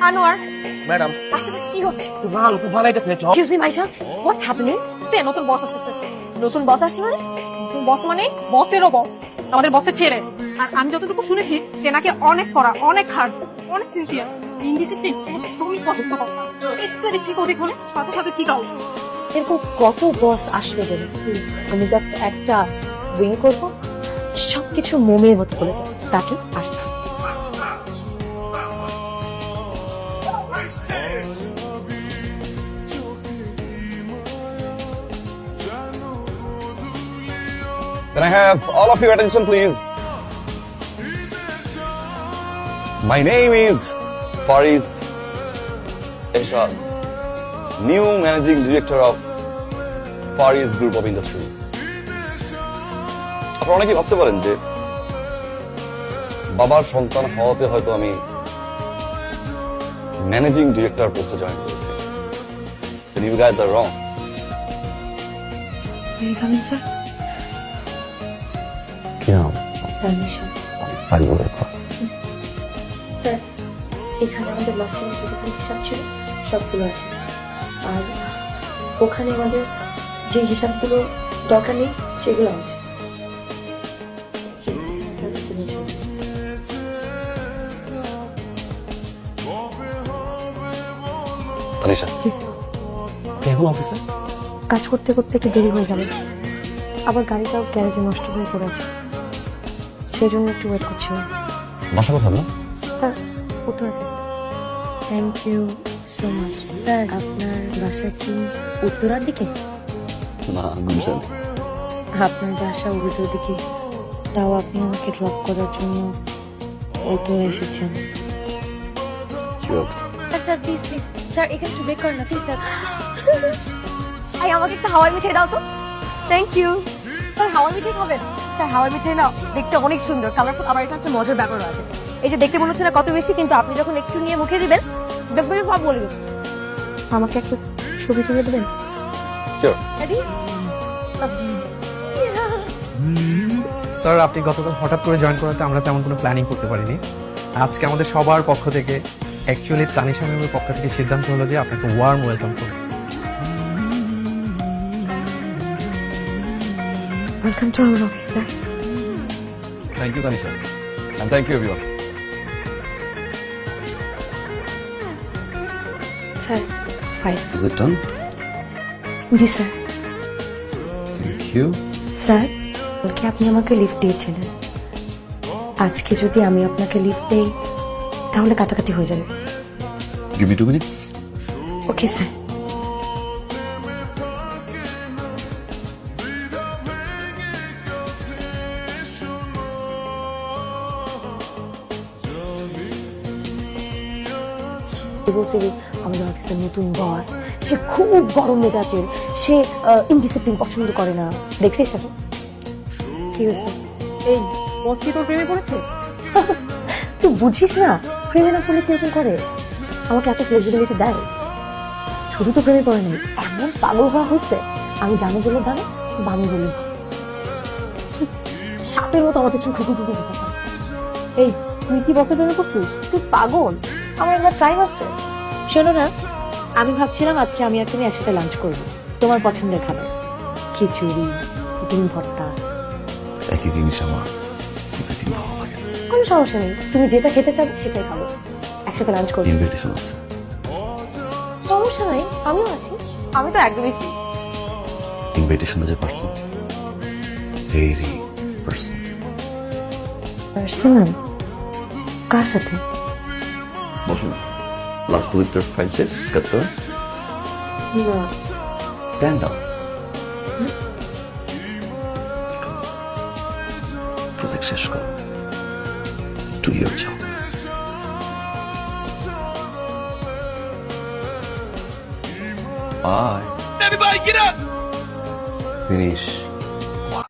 Anwar, madam আশেপাশে কি হচ্ছে? তো ভালো তো বানাইতেছে excuse me Maisha, what's happening? নতুন বস আসতেছে। নতুন বস আসছে মানে? নতুন বস মানে বসেরও বস, আমাদের বসের ছেলে। আর আমি যতটুকু শুনেছি সে নাকি অনেক কড়া, অনেক হার্ড, অনেক সিনসিয়ার, ইনডিসিপ্লিন একদমই পছন্দ করে না। একটু ঠিক ওদিক হলে সাথে সাথে কি কাউ। এরকম কত বস আসবে বলে আমি জাস্ট একটা উইং করব, সবকিছু মোমের মতো বলে যাবে, তাকে আসতে হবে। Can I have all of your attention, please? My name is Faris Eshad, new managing director of Faris Group of Industries. আপনারা অনেকেই ভাবতে পারেন যে বাবার সন্তান হওয়াতে হয়তো আমি ম্যানেজিং ডিরেক্টর পোস্টে জয়েন করেছি। Then you guys are wrong. Sir, কি নাম? পারমিশন। ফাইল বলে স্যার, এখানে আমাদের লাস্ট টাইম যতগুলো হিসাব ছিল সবগুলো আছে, আর ওখানে আমাদের যে হিসাবগুলো দরকার নেই সেগুলো আছে। তানিশা, এখন অফিসে কাজ করতে করতে একটু দেরি হয়ে গেল, আবার গাড়িটাও গ্যারেজে নষ্ট হয়ে পড়েছে, সেই জন্য একটু ওয়েট করছিলাম। বাসা কথা না? স্যার, উত্তরাতে। Thank you so much. Sir, আপনার বাসা কি উত্তরার দিকে? না, গুলশান। আপনার বাসা উত্তর দিকে, তাও আপনি আমাকে ড্রপ করার জন্য উত্তরে এসেছেন। স্যার প্লিজ প্লিজ, স্যার এখানে একটু ব্রেক করেন না প্লিজ স্যার। আই আমাকে একটা হাওয়াই মিঠাই দাও তো। Thank you. স্যার হাওয়াই মিঠাই খাবেন? স্যার হাওয়াই মিঠাই না দেখতে অনেক সুন্দর, কালারফুল, আবার এটা একটা মজার ব্যাপার আছে। এই যে দেখতে মনে হচ্ছে না কত বেশি, কিন্তু আপনি যখন একটু নিয়ে মুখে দিবেন দেখবেন সব বলে দেবেন। আমাকে একটা ছবি তুলে দেবেন? Sure. রেডি? স্যার, আপনি গতকাল হঠাৎ করে জয়েন করাতে আমরা তেমন কোনো প্ল্যানিং করতে পারিনি। আজকে আমাদের সবার পক্ষ থেকে, অ্যাকচুয়ালি তানিশা ম্যামের পক্ষ থেকে সিদ্ধান্ত হলো যে আপনাকে ওয়ার্ম ওয়েলকাম করব। Welcome to our office sir. Thank you, Tanisha. And thank you, everyone. Sir, file. Is it done? G sir. Thank you. Sir, কালকে আপনি আমাকে লিফট দিয়েছিলেন, আজকে যদি আমি আপনাকে লিফট দেই তাহলে কাটাকাটি হয়ে যাবে। Give me 2 minutes. Okay sir. বলতে আমাদের অফিসের নতুন বস, সে খুব গরম মেজাজের, সে ইনডিসিপ্লিন পছন্দ করে না। দেখছিস এখন কি হয়েছে? এই বস কি তোর প্রেমে পড়েছে? তুই বুঝিস না, প্রেমে না পড়লে কিরকম করে? আমাকে এত ফ্লেক্সিবিলিটি দেয়। শুধু তো প্রেমে পড়ে নেই, এমন পাগল হওয়া হয়েছে, আমি জানি বলে দাঁড়ে, বামি বলে সাপের মতো আমাদের চোখ খুঁকুর খুঁকুর দিতে পারে। এই তুই কি বসে প্রেমে করছিস? তুই পাগল, আমার একটা টাইম আছে। শোনো না, আমি ভাবছিলাম আজকে আমি আর তুমি একসাথে লাঞ্চ করবো, তোমার পছন্দের খাবার, খিচুড়ি, ডিম ভর্তা। একই জিনিস আমার প্রতিদিন ভালো লাগে। কোনো সমস্যা নেই, তুমি যেটা খেতে চাও সেটাই খাবো, একসাথে লাঞ্চ করবো। ইনভিটেশন আছে। সমস্যা নাই, আমিও আসি। আমি তো একদমই ফ্রি। ইনভিটেশন যে পার্সন, ভেরি পার্সন। পার্সোনাল? কার সাথে? বসুন। লাস্ট প্রজেক্টের ফাইল শেষ করতে না, স্ট্যান্ড আপ। প্রজেক্ট শেষ করো, do your job. Bye. Everybody get up. Finish.